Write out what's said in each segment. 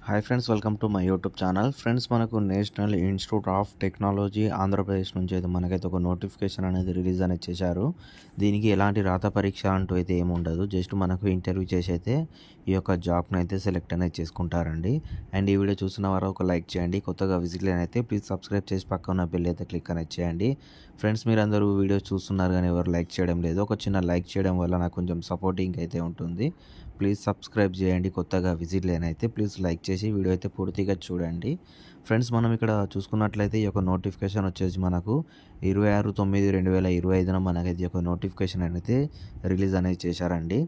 Hi friends, welcome to my YouTube channel. Friends, మనకు National Institute of Technology Andhra Pradesh నుంచి అయితే మనకైతే ఒక నోటిఫికేషన్ అనేది రిలీజ్ అనేది చేశారు. దీనికి ఎలాంటి రాత పరీక్ష అంటూ అయితే ఏమి ఉండదు. జస్ట్ మనకు ఇంటర్వ్యూ చేసి అయితే ఈ యొక్క జాబ్ని అయితే సెలెక్ట్ అనేది చేసుకుంటారండి. అండ్ ఈ వీడియో చూసిన వారు ఒక లైక్ చేయండి. కొత్తగా విజిట్ అయితే ప్లీజ్ సబ్స్క్రైబ్ చేసి పక్కన బెల్ అయితే క్లిక్ అనేది చేయండి. ఫ్రెండ్స్, మీరందరూ వీడియో చూస్తున్నారు కానీ ఎవరు లైక్ చేయడం లేదు. ఒక చిన్న లైక్ చేయడం వల్ల నాకు కొంచెం సపోర్టింగ్ అయితే ఉంటుంది. ప్లీజ్ సబ్స్క్రైబ్ చేయండి. కొత్తగా విజిట్ అయితే ప్లీజ్ లైక్ చేసి వీడియో అయితే పూర్తిగా చూడండి. ఫ్రెండ్స్, మనం ఇక్కడ చూసుకున్నట్లయితే ఈ యొక్క నోటిఫికేషన్ వచ్చేసి మనకు 26/9/2025 మనకైతే ఈ యొక్క నోటిఫికేషన్ అయితే రిలీజ్ అనేది చేశారండి.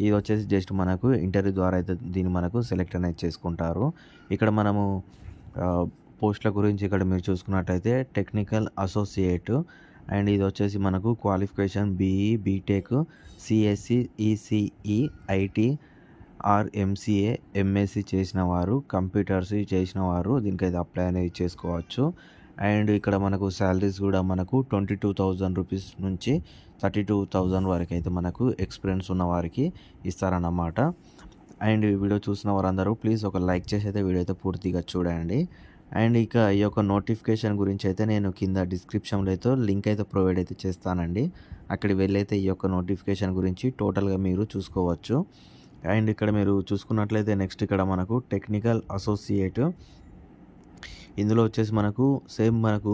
ఇది వచ్చేసి జస్ట్ మనకు ఇంటర్వ్యూ ద్వారా అయితే దీన్ని మనకు సెలెక్ట్ అనేది చేసుకుంటారు. ఇక్కడ మనము పోస్టుల గురించి ఇక్కడ మీరు చూసుకున్నట్లయితే టెక్నికల్ అసోసియేట్, అండ్ ఇది వచ్చేసి మనకు qualification BE, BTech, CSC, ECE, IT or MCA, MSc చేసిన వారు, కంప్యూటర్స్ చేసిన వారు దీనికైతే అప్లై అనేది చేసుకోవచ్చు. అండ్ ఇక్కడ మనకు శాలరీస్ కూడా మనకు 22,000 రూపీస్ నుంచి 32,000 వరకు అయితే మనకు ఎక్స్పీరియన్స్ ఉన్న వారికి ఇస్తారన్నమాట. అండ్ వీడియో చూసిన వారందరూ ప్లీజ్ ఒక లైక్ చేసి అయితే వీడియో అయితే పూర్తిగా చూడండి. అండ్ ఇక ఈ యొక్క నోటిఫికేషన్ గురించి అయితే నేను కింద డిస్క్రిప్షన్లో అయితే లింక్ అయితే ప్రొవైడ్ అయితే చేస్తానండి. అక్కడికి వెళ్ళైతే ఈ యొక్క నోటిఫికేషన్ గురించి టోటల్గా మీరు చూసుకోవచ్చు. అండ్ ఇక్కడ మీరు చూసుకున్నట్లయితే నెక్స్ట్ ఇక్కడ మనకు టెక్నికల్ అసోసియేట్, ఇందులో వచ్చేసి మనకు సేమ్ మనకు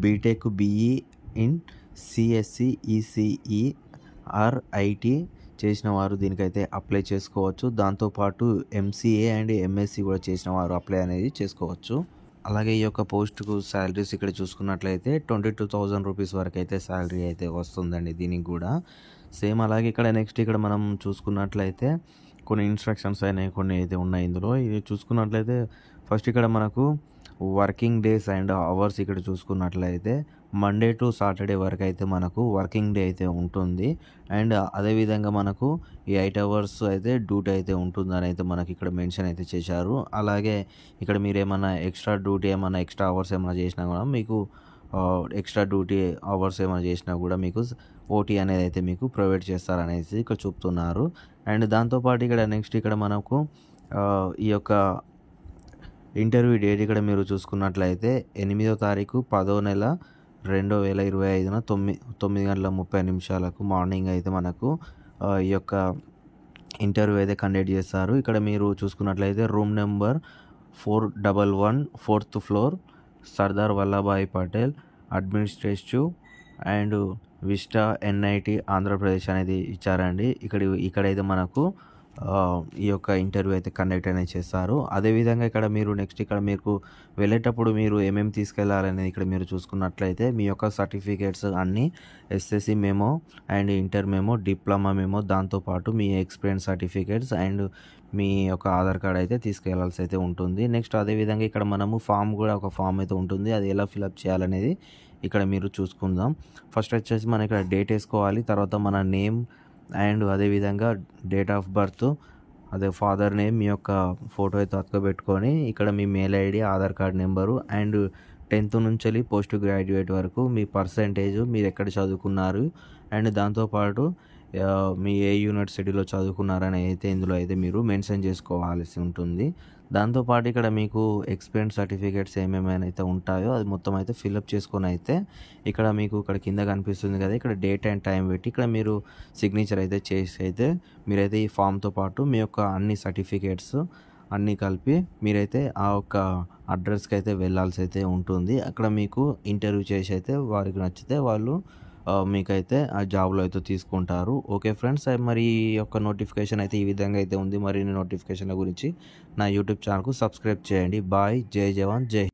BTech, BE in CSC, ECE or IT చేసిన వారు దీనికైతే అప్లై చేసుకోవచ్చు. దాంతోపాటు ఎంసీఏ అండ్ ఎంఎస్సి కూడా చేసిన వారు అప్లై అనేది చేసుకోవచ్చు. అలాగే ఈ యొక్క పోస్ట్కు శాలరీస్ ఇక్కడ చూసుకున్నట్లయితే 22,000 రూపీస్ వరకు అయితే శాలరీ అయితే వస్తుందండి దీనికి కూడా. సేమ్ అలాగే ఇక్కడ నెక్స్ట్ ఇక్కడ మనం చూసుకున్నట్లయితే కొన్ని ఇన్స్ట్రక్షన్స్ అనేవి కొన్ని అయితే ఉన్నాయి ఇందులో. ఇది చూసుకున్నట్లయితే ఫస్ట్ ఇక్కడ మనకు వర్కింగ్ డేస్ అండ్ అవర్స్ ఇక్కడ చూసుకున్నట్లయితే మండే టు సాటర్డే వరకు అయితే మనకు వర్కింగ్ డే అయితే ఉంటుంది. అండ్ అదేవిధంగా మనకు ఈ 8 అవర్స్ అయితే డ్యూటీ అయితే ఉంటుందని అయితే మనకి ఇక్కడ మెన్షన్ అయితే చేశారు. అలాగే ఇక్కడ మీరు ఏమైనా ఎక్స్ట్రా డ్యూటీ ఏమైనా ఎక్స్ట్రా అవర్స్ ఏమైనా చేసినా కూడా మీకు ఎక్స్ట్రా డ్యూటీ అవర్స్ ఏమైనా చేసినా కూడా మీకు ఓటీ అనేది అయితే మీకు ప్రొవైడ్ చేస్తారనేసి ఇక్కడ చెప్తున్నారు. అండ్ దాంతోపాటు ఇక్కడ నెక్స్ట్ ఇక్కడ మనకు ఈ యొక్క ఇంటర్వ్యూ డేట్ ఇక్కడ మీరు చూసుకున్నట్లయితే 8వ తారీఖు 10వ నెల 2025 9:30 మార్నింగ్ అయితే మనకు ఈ యొక్క ఇంటర్వ్యూ అయితే కండక్ట్ చేస్తారు. ఇక్కడ మీరు చూసుకున్నట్లయితే room number 411, 4th floor, Sardar Vallabhbhai Patel administrative and vista NIT Andhra Pradesh అనేది ఇచ్చారండి. ఇక్కడైతే మనకు ఈ యొక్క ఇంటర్వ్యూ అయితే కండక్ట్ అనేది చేస్తారు. అదేవిధంగా ఇక్కడ మీరు నెక్స్ట్ ఇక్కడ మీకు వెళ్ళేటప్పుడు మీరు ఏమేమి తీసుకెళ్లాలనేది ఇక్కడ మీరు చూసుకున్నట్లయితే మీ యొక్క సర్టిఫికేట్స్ అన్నీ, SSC memo and inter memo, diploma memo, దాంతోపాటు మీ ఎక్స్పీరియన్స్ సర్టిఫికేట్స్ అండ్ మీ యొక్క ఆధార్ కార్డ్ అయితే తీసుకెళ్లాల్సి అయితే ఉంటుంది. నెక్స్ట్ అదేవిధంగా ఇక్కడ మనము ఒక ఫామ్ అయితే ఉంటుంది. అది ఎలా ఫిలప్ చేయాలనేది ఇక్కడ మీరు చూసుకుందాం. ఫస్ట్ వచ్చేసి మనం ఇక్కడ డేట్ వేసుకోవాలి. తర్వాత మన నేమ్ అండ్ అదేవిధంగా డేట్ ఆఫ్ బర్త్, అదే ఫాదర్ నేమ్, మీ యొక్క ఫోటో అయితే అతకబెట్టుకొని ఇక్కడ మీ mail ID, Aadhaar card number and 10th నుంచి పోస్ట్ గ్రాడ్యుయేట్ వరకు మీ పర్సంటేజ్, మీరు ఎక్కడ చదువుకున్నారు అండ్ దాంతోపాటు మీ ఏ యూనివర్సిటీలో చదువుకున్నారని అయితే ఇందులో అయితే మీరు మెన్షన్ చేసుకోవాల్సి ఉంటుంది. దాంతోపాటు ఇక్కడ మీకు ఎక్స్పీరియన్స్ సర్టిఫికేట్స్ ఏమేమైనా అయితే ఉంటాయో అది మొత్తం అయితే ఫిల్అప్ చేసుకొని అయితే ఇక్కడ మీకు ఇక్కడ కింద కనిపిస్తుంది కదా, ఇక్కడ డేట్ అండ్ టైం పెట్టి ఇక్కడ మీరు సిగ్నేచర్ అయితే చేసి అయితే మీరైతే ఈ ఫామ్తో పాటు మీ యొక్క అన్ని సర్టిఫికేట్స్ అన్నీ కలిపి మీరైతే ఆ యొక్క అడ్రస్కి అయితే వెళ్ళాల్సి అయితే ఉంటుంది. అక్కడ మీకు ఇంటర్వ్యూ చేసి అయితే వారికి నచ్చితే వాళ్ళు మీకైతే ఆ జాబ్లో అయితే తీసుకుంటారు. ఓకే ఫ్రెండ్స్, మరి ఈ యొక్క నోటిఫికేషన్ అయితే ఈ విధంగా అయితే ఉంది. మరిన్ని నోటిఫికేషన్ల గురించి నా యూట్యూబ్ ఛానల్కు సబ్స్క్రైబ్ చేయండి. బాయ్, జై జవాన్, జై